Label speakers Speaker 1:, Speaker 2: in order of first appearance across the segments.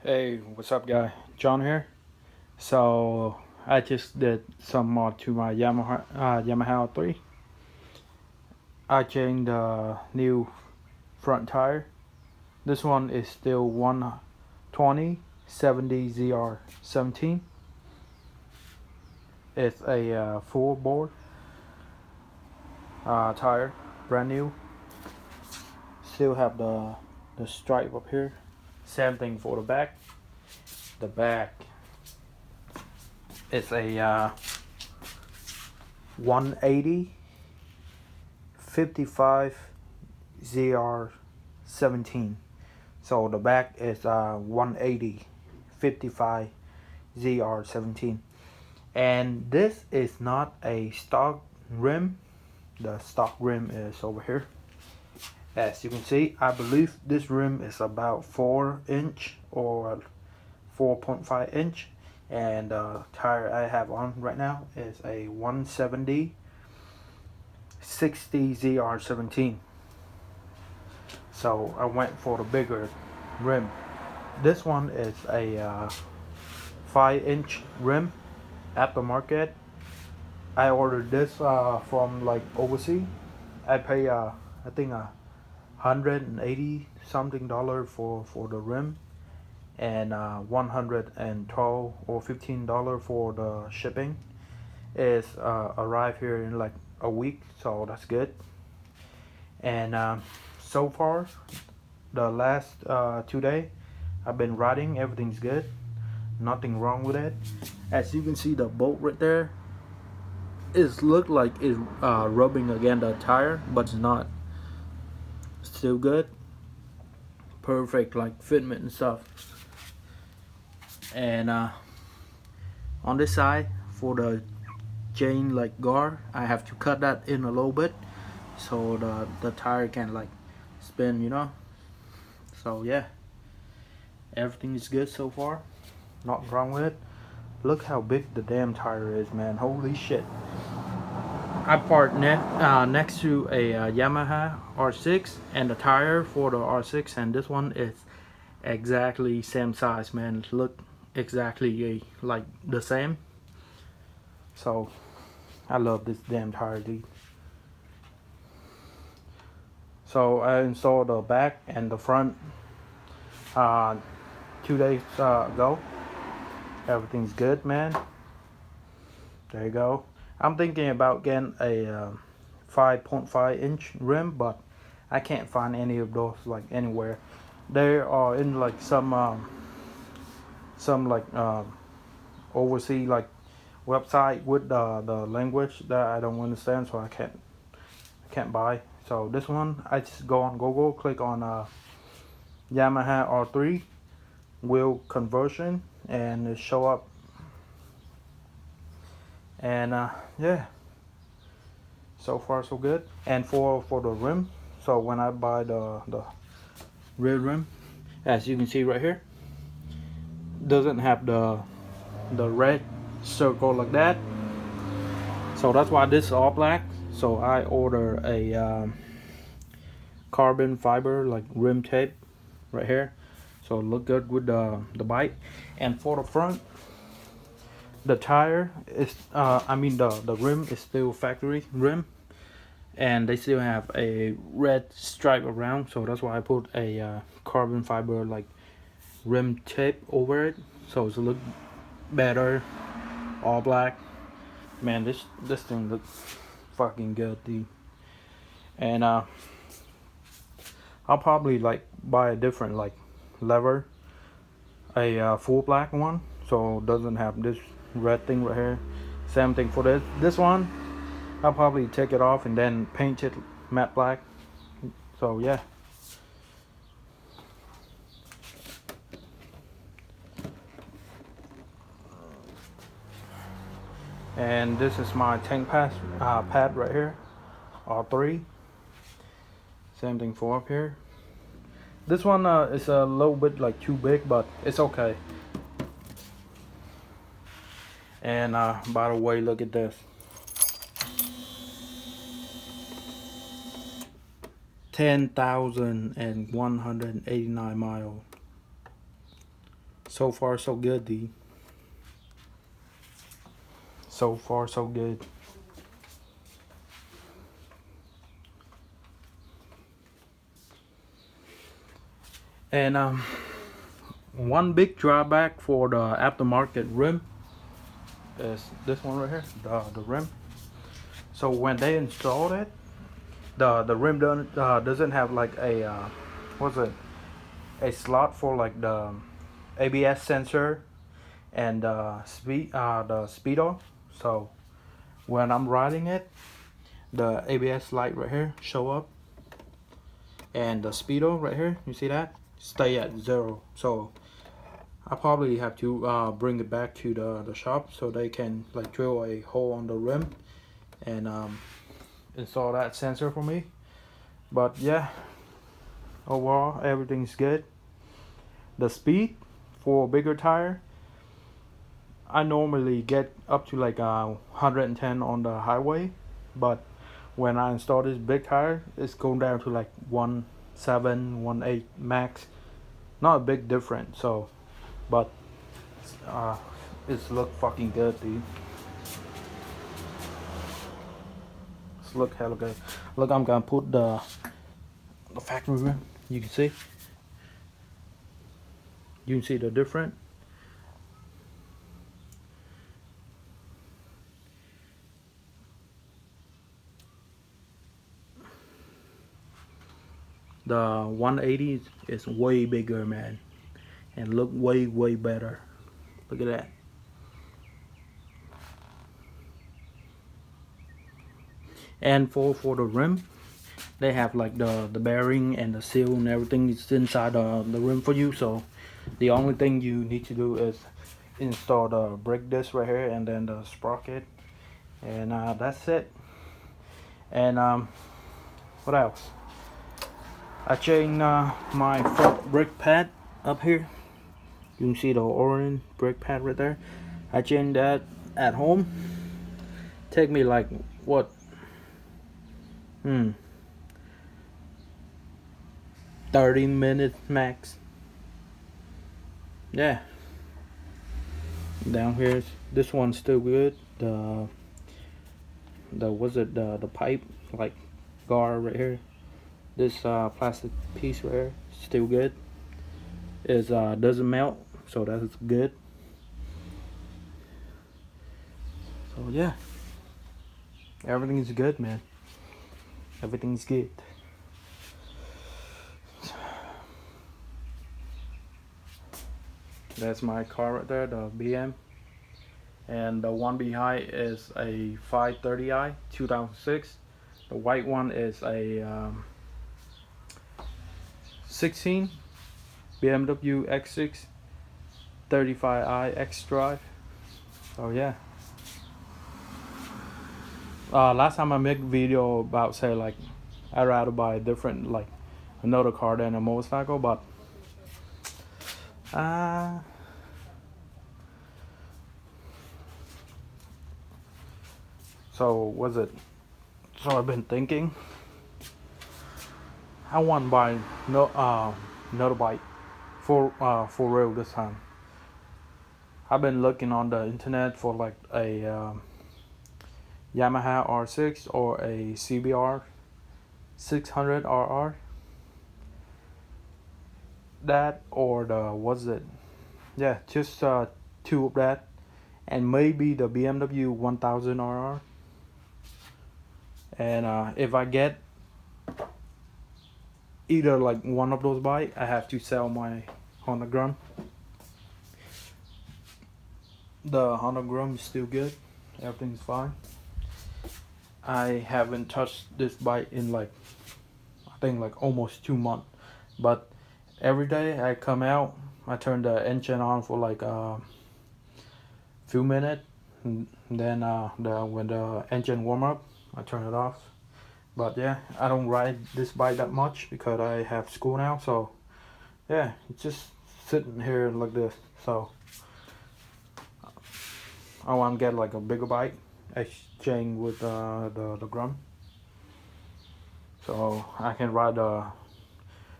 Speaker 1: Hey, what's up, guy? John here. So I just did some mod to my Yamaha R3. I changed the new front tire. This one is still 120/70 ZR17. It's a full bore tire, brand new. Still have the stripe up here. Same thing for the back. The back is a 180 55 ZR17. So the back is 180 55 ZR17. And this is not a stock rim. The stock rim is over here. As you can see, I believe this rim is about 4" or 4.5". And the tire I have on right now is a 170 60 ZR17. So I went for the bigger rim. This one is a 5" rim, Aftermarket. I ordered this from like overseas. I pay I think $180 something for the rim, and $112 or $15 for the shipping. It's arrived here in like a week, so that's good. And so far, the last 2 days, I've been riding. Everything's good, nothing wrong with it. As you can see, the bolt right there, it look like it's rubbing against the tire, but it's not. Still good, perfect, like fitment and stuff. And on this side, for the chain like guard, I have to cut that in a little bit so the tire can like spin, you know. So yeah, everything is good so far, not wrong with it. Look how big the damn tire is, man. Holy shit. I parked next to a Yamaha R3, and the tire for the R3 and this one is exactly same size, man. Look exactly like the same. So I love this damn tire, dude. So I installed the back and the front 2 days ago. Everything's good, man. There you go. I'm thinking about getting a 5.5" rim, but I can't find any of those like anywhere. They are in like some like overseas like website with the language that I don't understand, so I can't buy. So this one, I just go on Google, click on Yamaha R3 wheel conversion, and it show up. And yeah, so far so good. And for the rim, so when I buy the rear rim, as you can see right here, doesn't have the red circle like that. So that's why this is all black. So I order a carbon fiber like rim tape right here, so look good with the bike. And for the front, the tire is the rim is still factory rim, and they still have a red stripe around, so that's why I put a carbon fiber like rim tape over it, so it's look better, all black. Man, this thing looks fucking good, dude. And I'll probably like buy a different like lever, a full black one, so it doesn't have this red thing right here. Same thing for this one. I'll probably take it off and then paint it matte black. So yeah. And this is my tank pad right here, R3. Same thing for up here. This one is a little bit like too big, but it's okay. And by the way, look at this. 10,189 miles. So far so good, D. So far so good. And one big drawback for the aftermarket rim is this one right here, the rim. So when they installed it, the rim doesn't have like a what's it, a slot for like the ABS sensor and the speedo. So when I'm riding it, the ABS light right here show up, and the speedo right here, you see that, stay at 0. So I probably have to bring it back to the shop so they can like drill a hole on the rim and install that sensor for me. But yeah, overall everything's good. The speed for bigger tire, I normally get up to like 110 on the highway, but when I install this big tire, it's going down to like 1.7, 1.8 max. Not a big difference. So, but it's look fucking good, dude. It's look hella good. Look, I'm gonna put the factory rim. You can see. You can see the difference. The 180 is way bigger, man, and look way better. Look at that. And for the rim, they have like the bearing and the seal and everything is inside the rim for you. So the only thing you need to do is install the brake disc right here and then the sprocket, and that's it. And what else? I changed my front brake pad up here. You can see the orange brake pad right there. I changed that at home. Take me like what? 30 minutes max. Yeah. Down here, this one's still good. The pipe like guard right here. This plastic piece right here, still good. It doesn't melt, so that's good. So yeah, everything is good, man. Everything's good. That's my car right there, the BM. And the one behind is a 530i 2006. The white one is a 16 BMW X6 35i X Drive. Oh yeah. Last time I made a video about say like I'd rather buy a different like another car than a motorcycle, but so was it? So I've been thinking I want to buy another bike for real this time. I've been looking on the internet for like a Yamaha R3 or a CBR 600RR. That or the what's it? Yeah, just two of that, and maybe the BMW 1000RR. And if I get either like one of those bikes, I have to sell my Honda Grum. The Honda Grum is still good. Everything's fine. I haven't touched this bike in like I think like almost 2 months, but every day I come out, I turn the engine on for like a few minutes, and then when the engine warm up, I turn it off. But yeah, I don't ride this bike that much because I have school now, so yeah, it's just sitting here like this. So I want to get like a bigger bike, exchange with the Grum, so I can ride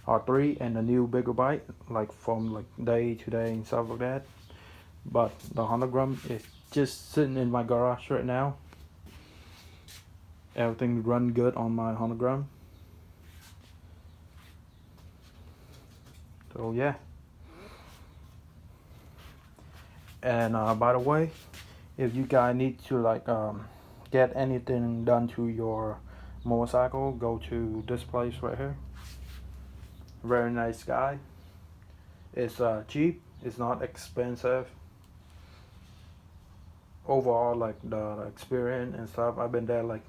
Speaker 1: R3 and the new bigger bike, like from like day to day and stuff like that. But the Hologram is just sitting in my garage right now. Everything run good on my Hologram. So yeah. And by the way, if you guys need to like get anything done to your motorcycle, go to this place right here. Very nice guy. It's cheap. It's not expensive. Overall, like the experience and stuff, I've been there like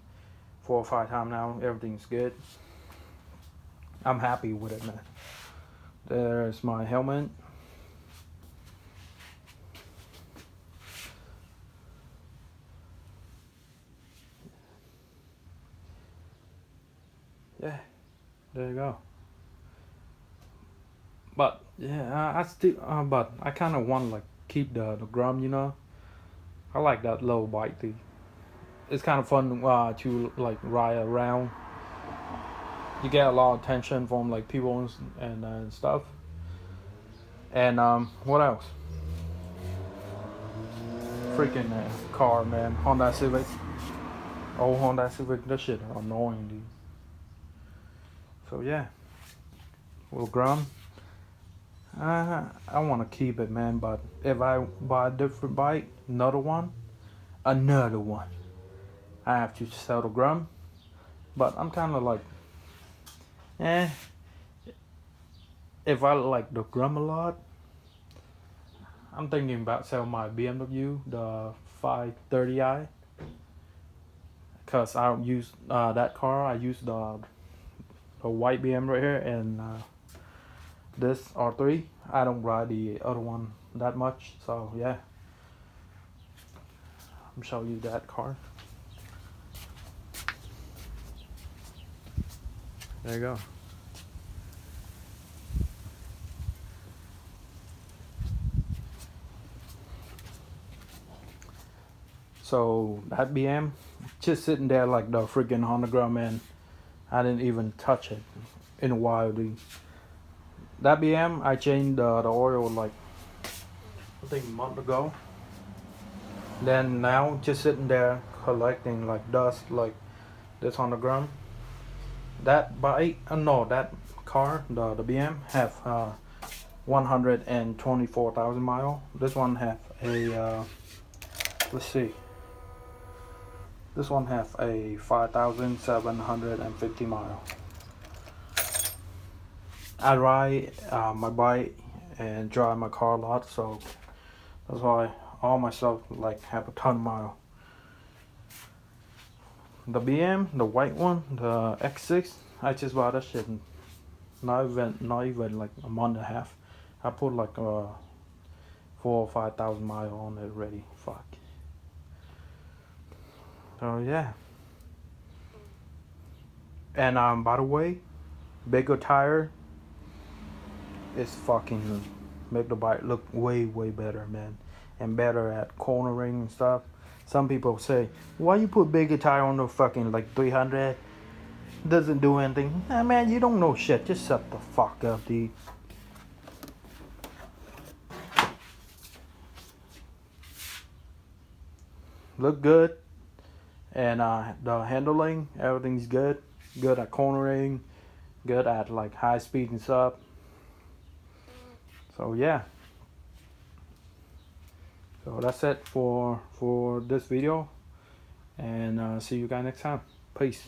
Speaker 1: 4 or 5 times now. Everything's good. I'm happy with it, man. There's my helmet. Yeah, there you go. But yeah, I still, but I kind of want to like keep the Grum, you know. I like that little bike thing. It's kind of fun to like ride around. You get a lot of attention from like people and stuff. And what else? Freaking car, man. Honda Civic. Old Honda Civic. That shit annoying, dude. So yeah, well, Grum. I want to keep it, man. But if I buy a different bike, another one, I have to sell the Grum. But I'm kind of like, eh. If I like the Grum a lot, I'm thinking about selling my BMW, the 530i. Cause I don't use that car. I use the white BM right here and this R3. I don't ride the other one that much, so yeah. I'm showing you that car. There you go. So that BM just sitting there like the freaking Hologram, man. I didn't even touch it in a while, dude. That BM, I changed the oil like I think a month ago. Then now just sitting there collecting like dust like this on the ground. That bike, no, that car, the BM have 124,000 miles. This one have a let's see. This one have a 5,750 miles. I ride my bike and drive my car a lot, so that's why all my stuff like have a ton of miles. The BM, the white one, the X6, I just bought that shit not even like a month and a half. I put like 4,000 or 5,000 miles on it already. Fuck. So yeah. And by the way, bigger tire is fucking make the bike look way better, man, and better at cornering and stuff. Some people say, why you put bigger tire on the fucking like 300? Doesn't do anything. Nah, man, you don't know shit. Just shut the fuck up, dude. Look good, and the handling, everything's good. Good at cornering, good at like high speed and stuff. So yeah. So that's it for this video, and see you guys next time. Peace.